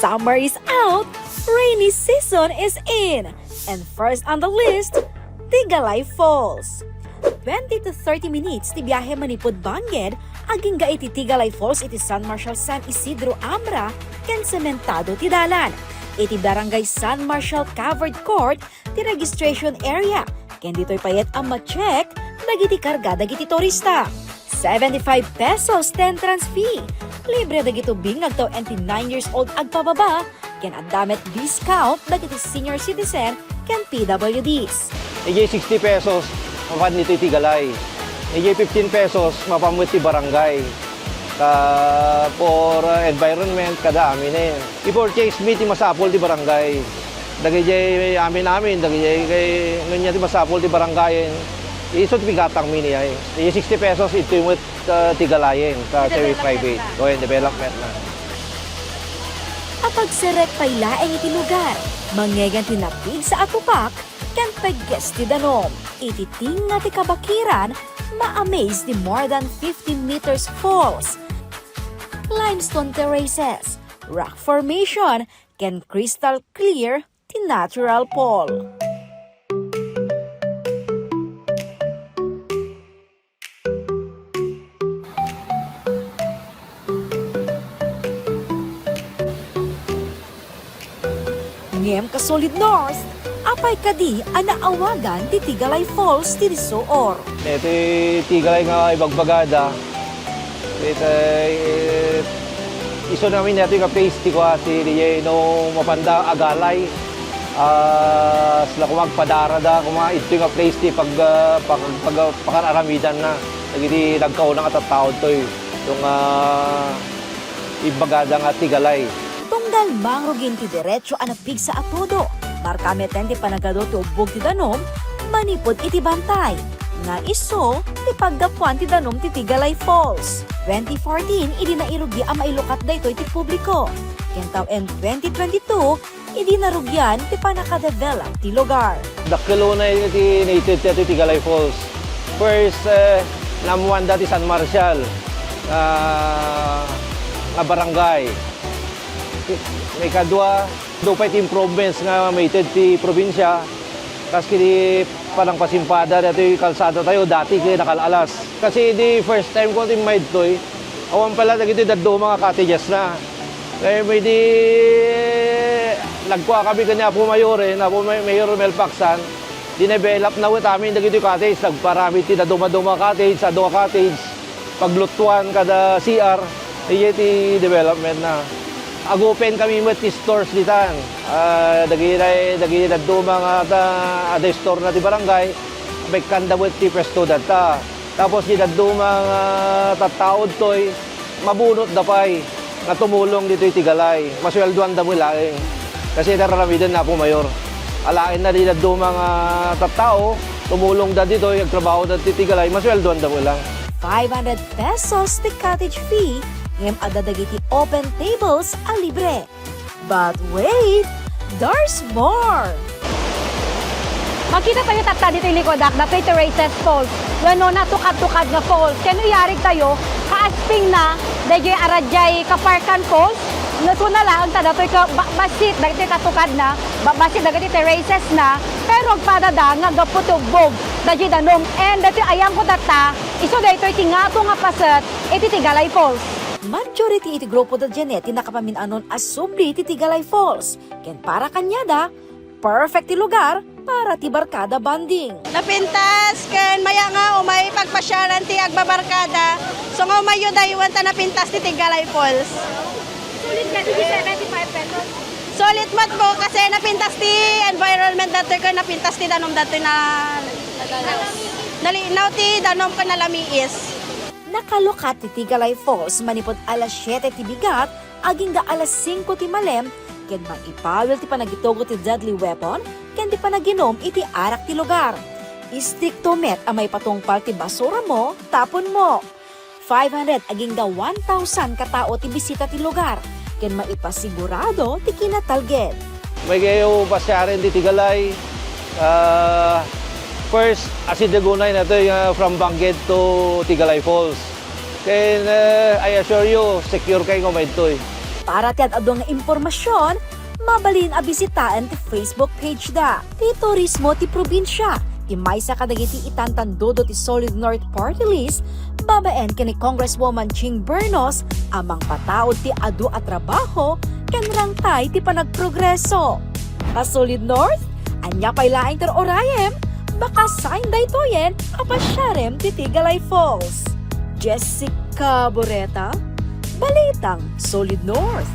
Summer is out, rainy season is in, and first on the list, Tiggalay Falls. 20 to 30 minutes ti biyahe manipod bangged, aging ga iti Tiggalay Falls iti San Marshal San Isidro Abra, ken sementado ti dalan. Iti barangay San Marshal Covered Court, ti registration area, ken dito'y payat ang ma-check, dagiti karga dagiti turista. 75 pesos entrance fee. Libre dagito bing agtaw 29 years old agpababa, ken adamet discount dagiti senior citizen ken PWDs. EJ 60 pesos, mapan nito Tiggalay. EJ 15 pesos, mapamut ti barangay. For environment, kada amin eh. I-purchase me ti masapol ti barangay. Dagiti amin, dagiti kay ngunya ti masapol ti barangay. Iso ti bigatang mini ay. EJ 60 pesos, ito yung Tiggalayin sa Cherry Private. O yung development na. Apag serek pay laeng iti lugar, manggegan tinapig sa atupak, ken pagges ti danom. Iti tinga ti kabakiran, ma-amaze di more than 15 meters falls. Limestone terraces, rock formation, ken crystal clear ti natural pool. Ngem ka Solid North, apay kadi anaawagan ti Tiggalay Falls ti Risoor. Ito Tiggalay nga ibagbagada. Ito iso namin natin yung place ti ko ti no mapanda agalay. Sila kumagpadara da, ito yung place ti pag-aramidan na. Nagiti nagkaunang at taon to yung ibagada nga Tiggalay. Tunggal mangrugin ti diretso anapig sa atudo. Marka metten ti panagado ti ubog ti danom, manipod iti bantay. Nga iso, ti paggapuan ti danom ti Tiggalay Falls. 2014, idi na irugya ang mailukat daytoy ti publiko. Kentaw en 2022, idi narugyan ti panakadevelop ti lugar. Dakilo na iti native ti Tiggalay Falls. First, namuan dati San Marshal nga barangay. May kadwa, doon iti improvements nga may ti probinsya. Tapos kini parang pasimpada dito yung kalsada tayo, dati kaya nakalalas. Kasi di first time ko iti maid to awan pala dagito daddo mga cottages na. Kaya may di nagkuha kami kanya po mayore, na po Mayor Melpaksan. Dinevelop na wit amin dagito yung cottage, nagparami ti daduma-duma cottage, sa duma cottage, paglutuan kada CR, iti development na. Agupen kami met ti stores ditan. Dagi daddo mga ada store na ti barangay. May kanda met ti pesto data. Tapos di daddo mga tattaod toy mabunot dapay nga tumulong dito Tiggalay. Masweldoan da mo laeng. Kasi nararamidan na po mayor. Alain na di daddo mga tattao tumulong da dito nagtrabaho da ti Tiggalay. Masweldoan da mo lang. 500 pesos ti cottage fee, ngem adadagiti open tables a libre. But wait, there's more! Makita tayo tatta dito yung likodak, dato'y terraces falls. Wano na tukad-tukad na falls. Kaya yarig tayo, kaasping na, dahil yung aradjay kaparkan falls, nato na lang, dato'y basit, dagiti katukad na, basit, dagiti terraces na, pero agpadada nga gaputubog, dahil danom. And dato'y ayang ko tatta, iso dato'y tingato nga paset, iti Tiggalay Falls. Majority iti grupo da Janet nakapaminanon as subli ti Tiggalay Falls. Ken para kanyada, perfect ti lugar para ti barkada banding. Napintas ken maya nga umay pagpasyalan ti agbabarkada. So nga umay daydaywen ta napintas ti Tiggalay Falls. Sulit ka, 75 pesos. Solid mat po kasi napintas ti environment dati ko napintas ti danom dati na nalinaw ti danom ka nalamiis. Nakalukat ti Tiggalay Falls manipod alas 7 ti bigat, aging ga alas 5 ti malem, ken maipawil ti panagitugo ti deadly weapon, ken di panaginom iti arak ti lugar. Istrikto met ang may patungpal ti basura mo, tapon mo. 500 aging ga 1,000 katao ti bisita ti lugar, ken maipasigurado ti kinatalged. May kayo pasyarin di Tiggalay. First, asid dagunay na ito from Bangged to Tiggalay Falls. Then, I assure you, secure kayo kumain ito. Para ti adado nga impormasyon, mabalin a bisitaan ti Facebook page da. Ti turismo ti probinsya, ti maysa kadagiti itantandodo ti Solid North Party List, babaen kini Congresswoman Ching Bernos, amang pataod ti adu at trabaho, ken rangtay ti panagprogreso. A Solid North, anya pay laing ter orayem, baka sign daytoyen apasyarem ti Tiggalay Falls. Jessica Boreta, Balitang Solid North.